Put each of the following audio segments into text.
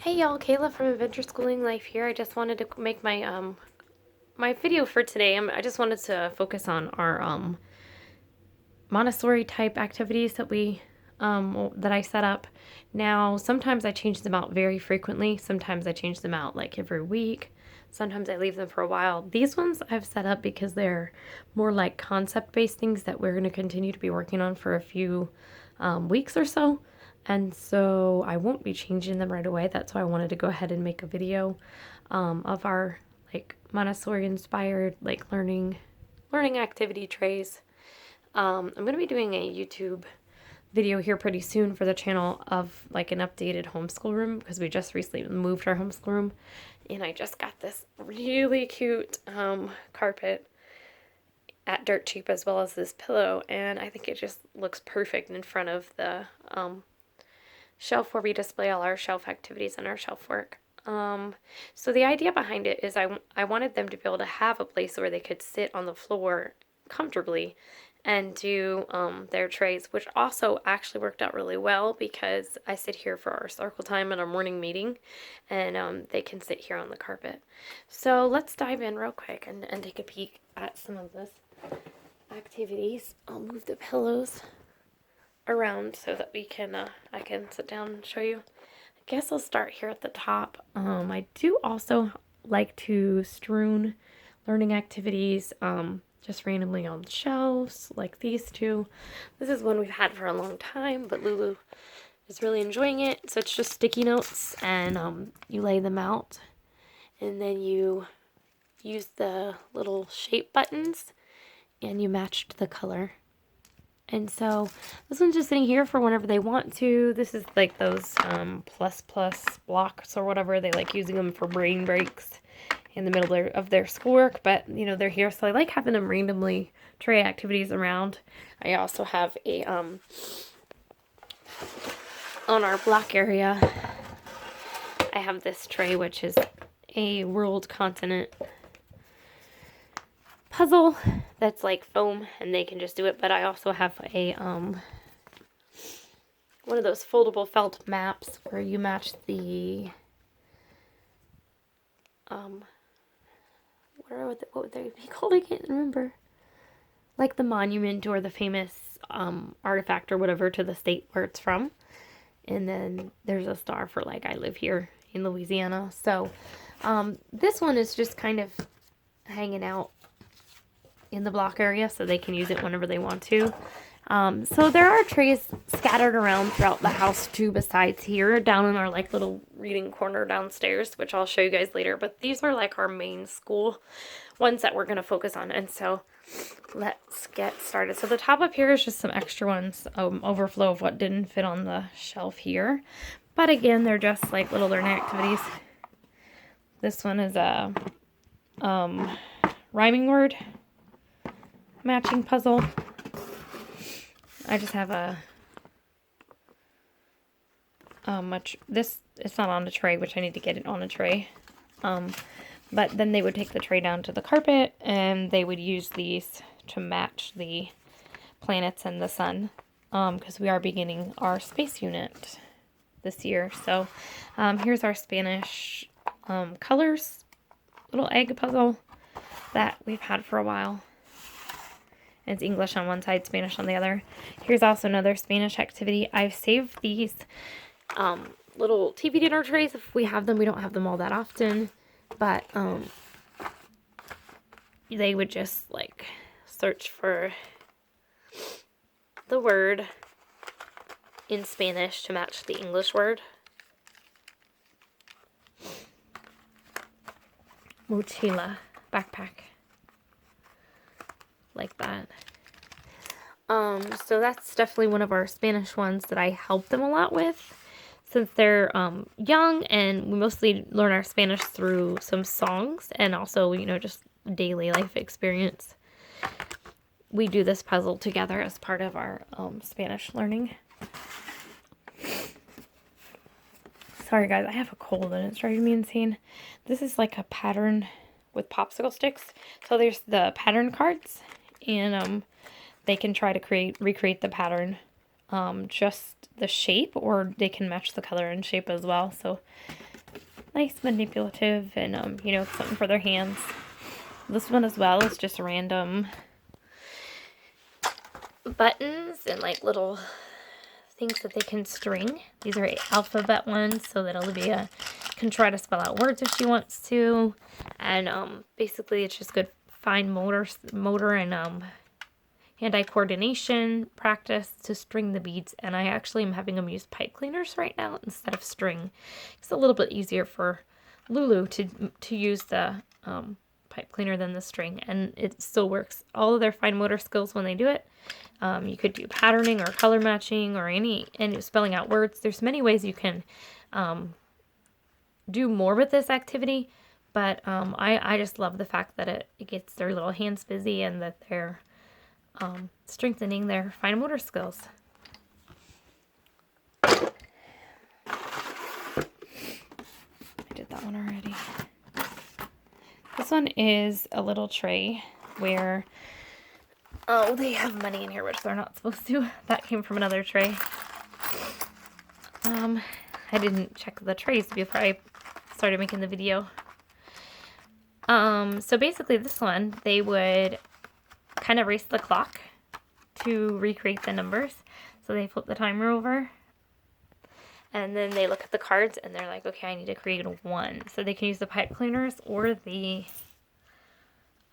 Hey y'all, Kayla from Adventure Schooling Life here. I just wanted to make my video for today. I just wanted to focus on our Montessori type activities that I set up. Now, sometimes I change them out very frequently. Sometimes I change them out like every week. Sometimes I leave them for a while. These ones I've set up because they're more like concept-based things that we're going to continue to be working on for a few weeks or so. And so I won't be changing them right away. That's why I wanted to go ahead and make a video of our like Montessori inspired like learning activity trays. I'm going to be doing a YouTube video here pretty soon for the channel of like an updated homeschool room because we just recently moved our homeschool room, and I just got this really cute carpet at Dirt Cheap, as well as this pillow, and I think it just looks perfect in front of the shelf where we display all our shelf activities and our shelf work. So the idea behind it is I wanted them to be able to have a place where they could sit on the floor comfortably and do their trays, which also actually worked out really well because I sit here for our circle time and our morning meeting, and they can sit here on the carpet. So let's dive in real quick and take a peek at some of this activities. I'll move the pillows around so that I can sit down and show you. I guess I'll start here at the top. I do also like to strewn learning activities just randomly on shelves, like these two. This is one we've had for a long time, but Lulu is really enjoying it. So it's just sticky notes, and you lay them out, and then you use the little shape buttons, and you matched the color. And so this one's just sitting here for whenever they want to. This is like those plus blocks or whatever. They like using them for brain breaks in the middle of their schoolwork. But, you know, they're here. So I like having them randomly tray activities around. I also have a, on our block area, I have this tray, which is a world continent puzzle that's like foam, and they can just do it. But I also have a one of those foldable felt maps where you match the what would they be called? I can't remember. Like the monument or the famous artifact or whatever to the state where it's from. And then there's a star for like I live here in Louisiana. So this one is just kind of hanging out in the block area so they can use it whenever they want to. So there are trays scattered around throughout the house too, besides here, down in our like little reading corner downstairs, which I'll show you guys later. But these are like our main school ones that we're going to focus on. And so let's get started. So the top up here is just some extra ones, overflow of what didn't fit on the shelf here. But again, they're just like little learning activities. This one is a rhyming word matching puzzle. I just have a it's not on a tray, which I need to get it on a tray. But then they would take the tray down to the carpet, and they would use these to match the planets and the sun, because we are beginning our space unit this year. So here's our Spanish colors little egg puzzle that we've had for a while. It's English on one side, Spanish on the other. Here's also another Spanish activity. I've saved these little TV dinner trays if we have them. We don't have them all that often, but they would just like search for the word in Spanish to match the English word. Mochila, backpack. Like that. So that's definitely one of our Spanish ones that I help them a lot with, since they're young, and we mostly learn our Spanish through some songs and also, you know, just daily life experience. We do this puzzle together as part of our Spanish learning. Sorry guys, I have a cold and it's driving me insane. This is like a pattern with popsicle sticks. So there's the pattern cards, and they can try to recreate the pattern, just the shape, or they can match the color and shape as well. So nice, manipulative, and, you know, something for their hands. This one as well is just random buttons and like little things that they can string. These are alphabet ones, so that Olivia can try to spell out words if she wants to. And basically it's just good fine motor and hand-eye coordination practice to string the beads. And I actually am having them use pipe cleaners right now instead of string. It's a little bit easier for Lulu to use the pipe cleaner than the string, and it still works. All of their fine motor skills when they do it. You could do patterning or color matching or any spelling out words. There's many ways you can do more with this activity, but I just love the fact that it gets their little hands busy and that they're strengthening their fine motor skills. I did that one already. This one is a little tray where, oh, they have money in here, which they're not supposed to. That came from another tray. I didn't check the trays before I started making the video. So basically this one, they would kind of race the clock to recreate the numbers. So they flip the timer over. And then they look at the cards and they're like, okay, I need to create a 1. So they can use the pipe cleaners or the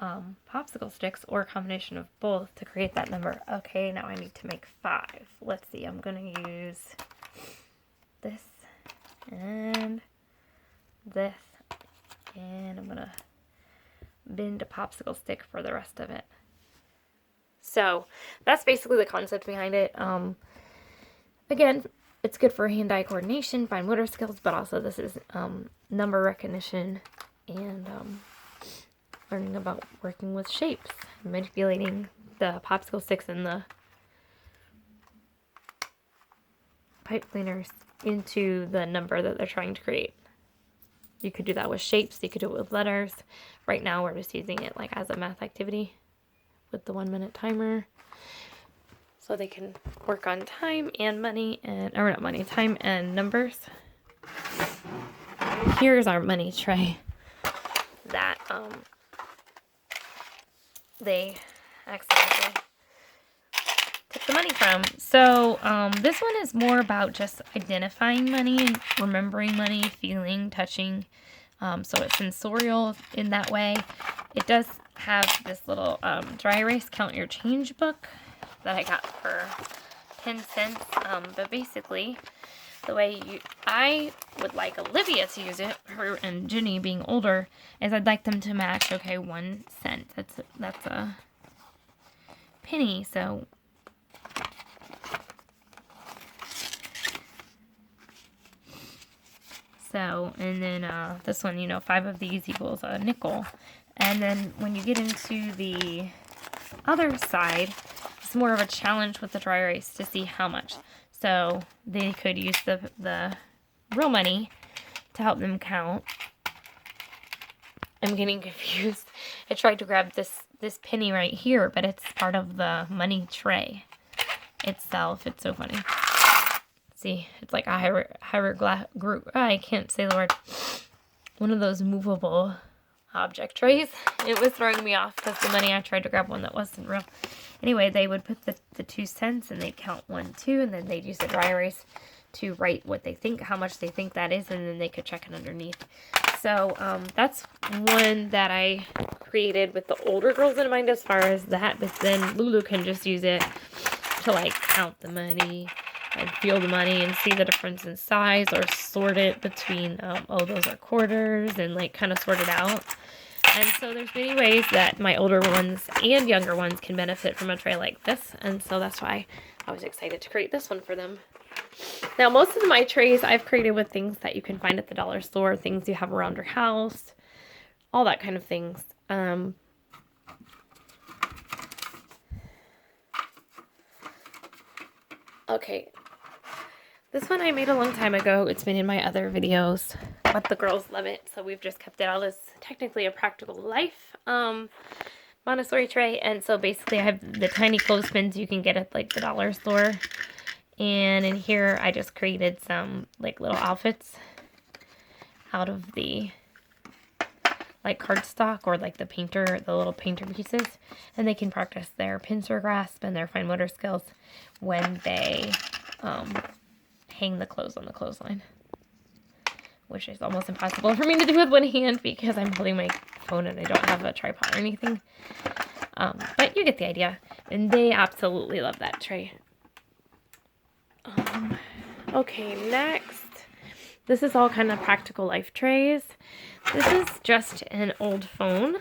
popsicle sticks or a combination of both to create that number. Okay, now I need to make 5. Let's see, I'm going to use this and this. And I'm going to bend a popsicle stick for the rest of it. So that's basically the concept behind it. Again, it's good for hand-eye coordination, fine motor skills, but also this is number recognition and learning about working with shapes, manipulating the popsicle sticks and the pipe cleaners into the number that they're trying to create. You could do that with shapes, you could do it with letters. Right now we're just using it like as a math activity with the 1-minute timer. So they can work on time and money and, or not money, time and numbers. Here's our money tray that they accidentally took the money from. So this one is more about just identifying money and remembering money, feeling, touching. So it's sensorial in that way. It does have this little dry erase count your change book that I got for 10 cents. But basically, the way I would like Olivia to use it, her and Jenny being older, is I'd like them to match, okay, 1 cent. That's a penny, so and then this one, 5 of these equals a nickel. And then when you get into the other side, it's more of a challenge with the dry erase to see how much. So they could use the real money to help them count. I'm getting confused. I tried to grab this penny right here, but it's part of the money tray itself. It's so funny. See, it's like a I can't say the word. One of those movable object trays. It was throwing me off because the money, I tried to grab one that wasn't real. Anyway, they would put the 2 cents and they'd count 1, 2, and then they'd use the dry erase to write what they think, how much they think that is, and then they could check it underneath. So that's one that I created with the older girls in mind as far as that, but then Lulu can just use it to like count the money and feel the money and see the difference in size, or sort it between, oh, those are quarters, and like kind of sort it out. And so there's many ways that my older ones and younger ones can benefit from a tray like this. And so that's why I was excited to create this one for them. Now, most of my trays I've created with things that you can find at the dollar store, things you have around your house, all that kind of things. Okay. This one I made a long time ago. It's been in my other videos, but the girls love it, so we've just kept it out as technically a practical life Montessori tray. And so basically I have the tiny clothespins you can get at like the dollar store. And in here I just created some like little outfits. out of the like cardstock or like the little painter pieces, and they can practice their pincer grasp and their fine motor skills when they hang the clothes on the clothesline, which is almost impossible for me to do with one hand because I'm holding my phone and I don't have a tripod or anything. But you get the idea, and they absolutely love that tray. Okay, next. This is all kind of practical life trays. This is just an old phone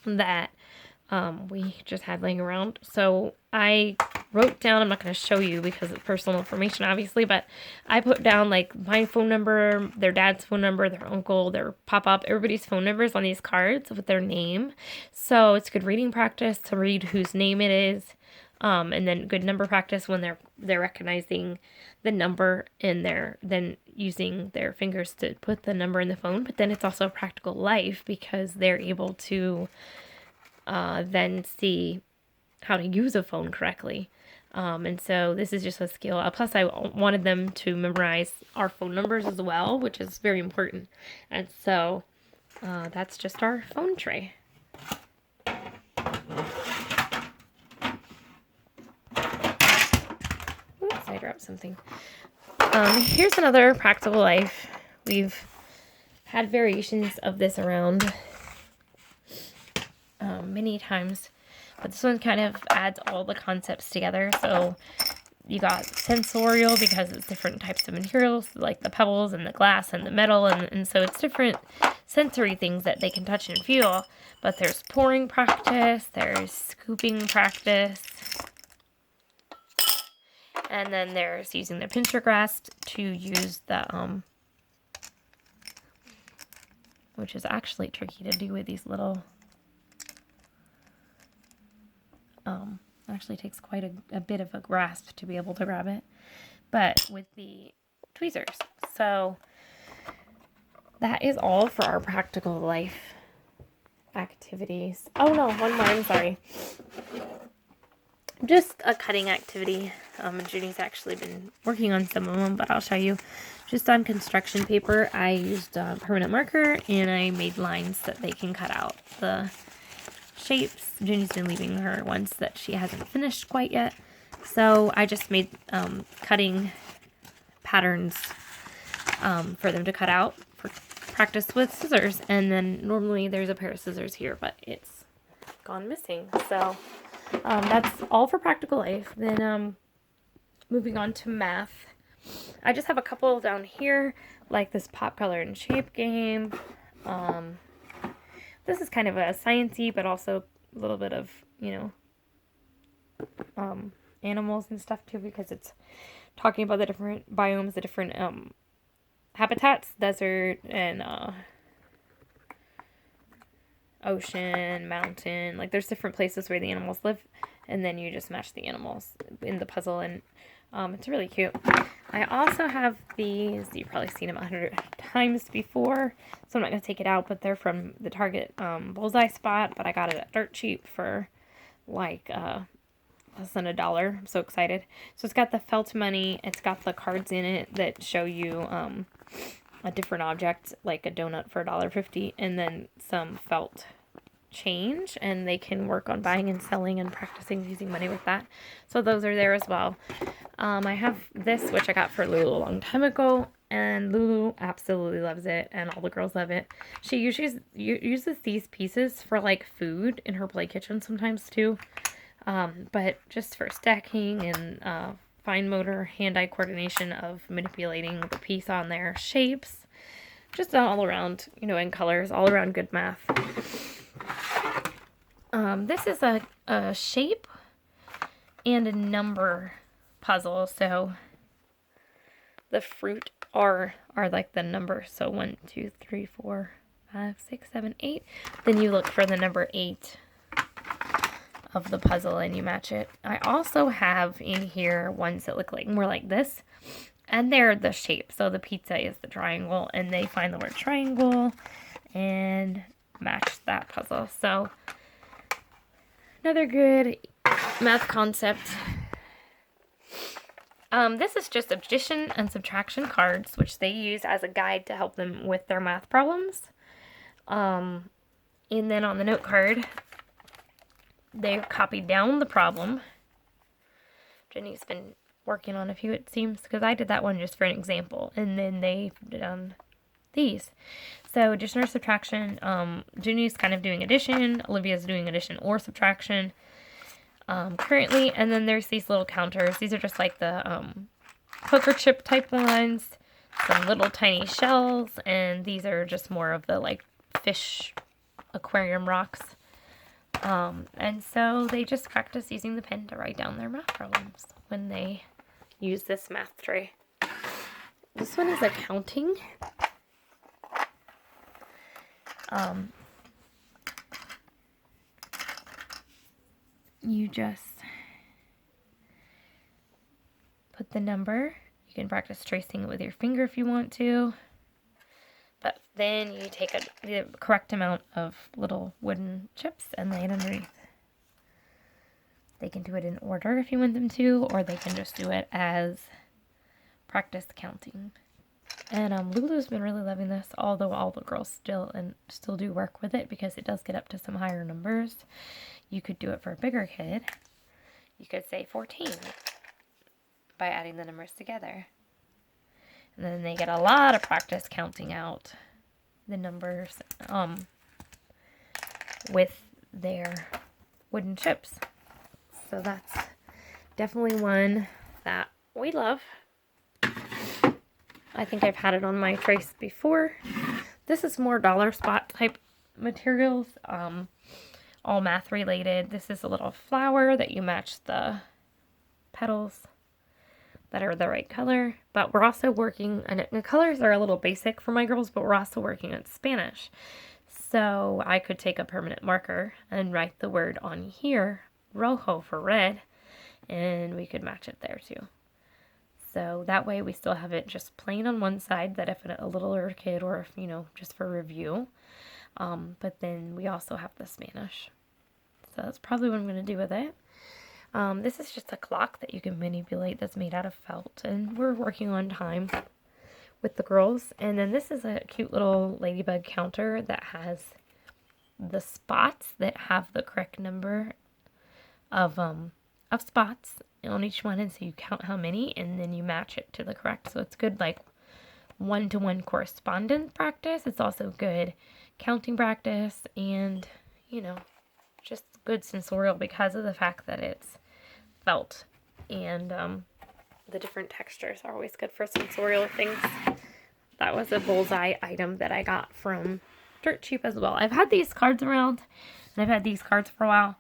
that we just had laying around. So I wrote down, I'm not going to show you because it's personal information, obviously, but I put down like my phone number, their dad's phone number, their uncle, their pop-up, everybody's phone numbers on these cards with their name. So it's good reading practice to read whose name it is. And then good number practice when they're recognizing the number in then using their fingers to put the number in the phone. But then it's also practical life because they're able to then see how to use a phone correctly. And so this is just a skill. Plus, I wanted them to memorize our phone numbers as well, which is very important. And so that's just our phone tray. Oops, I dropped something. Here's another practical life. We've had variations of this around many times, but this one kind of adds all the concepts together. So you got sensorial because it's different types of materials, like the pebbles and the glass and the metal, and so it's different sensory things that they can touch and feel. But there's pouring practice, there's scooping practice, and then there's using the pincer grasp to use the which is actually tricky to do with these little actually takes quite a bit of a grasp to be able to grab it, but with the tweezers. So that is all for our practical life activities. Oh no, one more, I'm sorry. Just a cutting activity. Judy's actually been working on some of them, but I'll show you. Just on construction paper, I used a permanent marker and I made lines that they can cut out the shapes. Judy's been leaving her ones that she hasn't finished quite yet. So I just made cutting patterns for them to cut out for practice with scissors. And then normally there's a pair of scissors here, but it's gone missing. So that's all for practical life. Then moving on to math. I just have a couple down here, like this pop, color, and shape game. This is kind of a sciencey, but also a little bit of, animals and stuff too, because it's talking about the different biomes, the different habitats, desert and ocean, mountain. Like there's different places where the animals live, and then you just match the animals in the puzzle, and it's really cute. I also have these. You've probably seen them 100 times before, so I'm not going to take it out, but they're from the Target Bullseye Spot, but I got it at dirt cheap for like less than $1. I'm so excited. So it's got the felt money. It's got the cards in it that show you a different object, like a donut for $1.50, and then some felt change, and they can work on buying and selling and practicing using money with that. So those are there as well. I have this, which I got for Lulu a long time ago, and Lulu absolutely loves it, and all the girls love it. She uses these pieces for like food in her play kitchen sometimes too, but just for stacking and fine motor hand-eye coordination of manipulating the piece on their shapes, just all around, in colors, all around good math. This is a shape and a number puzzle. So the fruit are like the number. So 1, 2, 3, 4, 5, 6, 7, 8. Then you look for the number 8 of the puzzle and you match it. I also have in here ones that look like more like this, and they're the shape. So the pizza is the triangle, and they find the word triangle and match that puzzle. So another good math concept. This is just addition and subtraction cards, which they use as a guide to help them with their math problems. And then on the note card, they've copied down the problem. Jenny's been working on a few, it seems, because I did that one just for an example. And then they've done these. So addition or subtraction, Jenny's kind of doing addition, Olivia's doing addition or subtraction currently. And then there's these little counters. These are just like the poker chip type ones, some little tiny shells, and these are just more of the like fish aquarium rocks. And so they just practice using the pen to write down their math problems when they use this math tray. This one is accounting. You just put the number. You can practice tracing it with your finger if you want to. But then you take the correct amount of little wooden chips and lay it underneath. They can do it in order if you want them to, or they can just do it as practice counting. And Lulu's been really loving this, although all the girls still do work with it because it does get up to some higher numbers. You could do it for a bigger kid. You could say 14 by adding the numbers together. And then they get a lot of practice counting out the numbers with their wooden chips. So that's definitely one that we love. I think I've had it on my trace before. This is more dollar spot type materials, all math related. This is a little flower that you match the petals that are the right color. But we're also working, and the colors are a little basic for my girls, but we're also working on Spanish. So I could take a permanent marker and write the word on here, rojo for red, and we could match it there too. So that way we still have it just plain on one side, that if a littler kid or if, just for review. But then we also have the Spanish. So that's probably what I'm going to do with it. This is just a clock that you can manipulate that's made out of felt. And we're working on time with the girls. And then this is a cute little ladybug counter that has the spots that have the correct number of spots on each one, and so you count how many and then you match it to the correct. So it's good like one-to-one correspondence practice. It's also good counting practice and just good sensorial because of the fact that it's felt, and the different textures are always good for sensorial things. That was a bullseye item that I got from Dirt Cheap as well. I've had these cards around and I've had these cards for a while.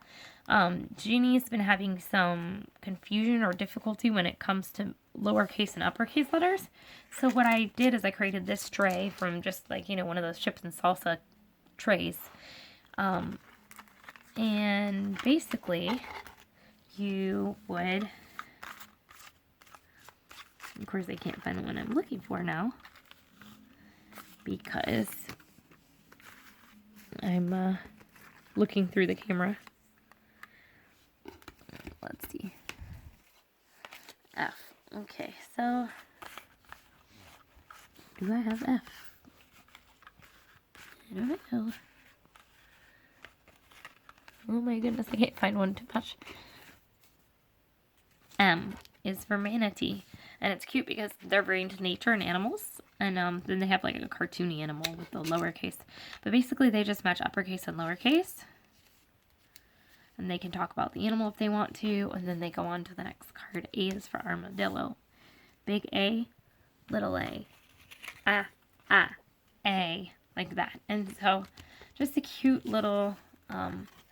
Jeannie's been having some confusion or difficulty when it comes to lowercase and uppercase letters. So what I did is I created this tray from just like, one of those chips and salsa trays. And basically you would, of course I can't find the one I'm looking for now because I'm looking through the camera. Let's see. F. Okay, so do I have F? I don't know. Oh my goodness, I can't find one to touch. M is for manatee. And it's cute because they're very into nature and animals. And then they have like a cartoony animal with the lowercase. But basically they just match uppercase and lowercase. And they can talk about the animal if they want to. And then they go on to the next card. A is for armadillo. Big A, little a. A. Like that. And so just a cute little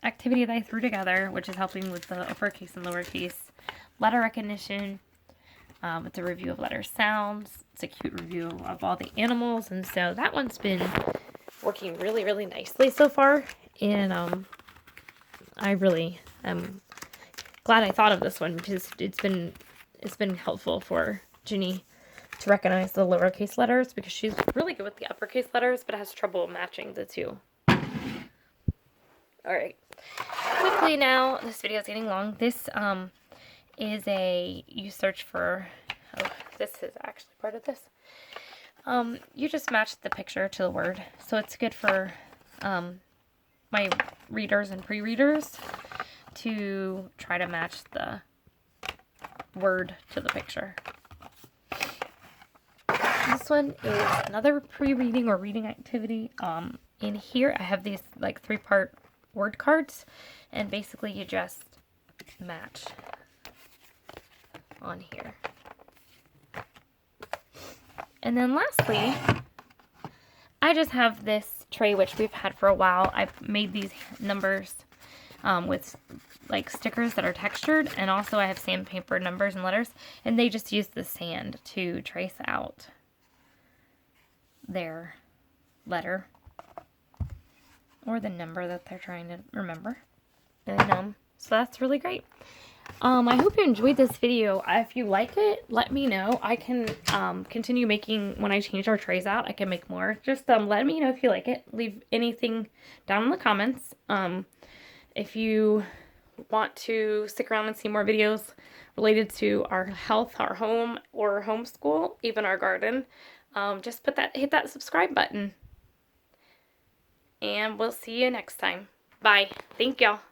activity that I threw together, which is helping with the uppercase and lowercase letter recognition. It's a review of letter sounds. It's a cute review of all the animals. And so that one's been working really, really nicely so far. And I really am glad I thought of this one because it's been helpful for Ginny to recognize the lowercase letters because she's really good with the uppercase letters but has trouble matching the two. Alright, quickly now, this video is getting long. This is you search for this is actually part of this. You just match the picture to the word. So it's good for my readers and pre-readers to try to match the word to the picture. This one is another pre-reading or reading activity. In here I have these like 3-part word cards, and basically you just match on here. And then lastly, I just have this tray, which we've had for a while. I've made these numbers with like stickers that are textured, and also I have sandpaper numbers and letters, and they just use the sand to trace out their letter or the number that they're trying to remember. And so that's really great. I hope you enjoyed this video. If you like it, let me know. I can continue making, when I change our trays out, I can make more. Just let me know if you like it. Leave anything down in the comments. If you want to stick around and see more videos related to our health, our home, or homeschool, even our garden, just hit that subscribe button. And we'll see you next time. Bye. Thank y'all.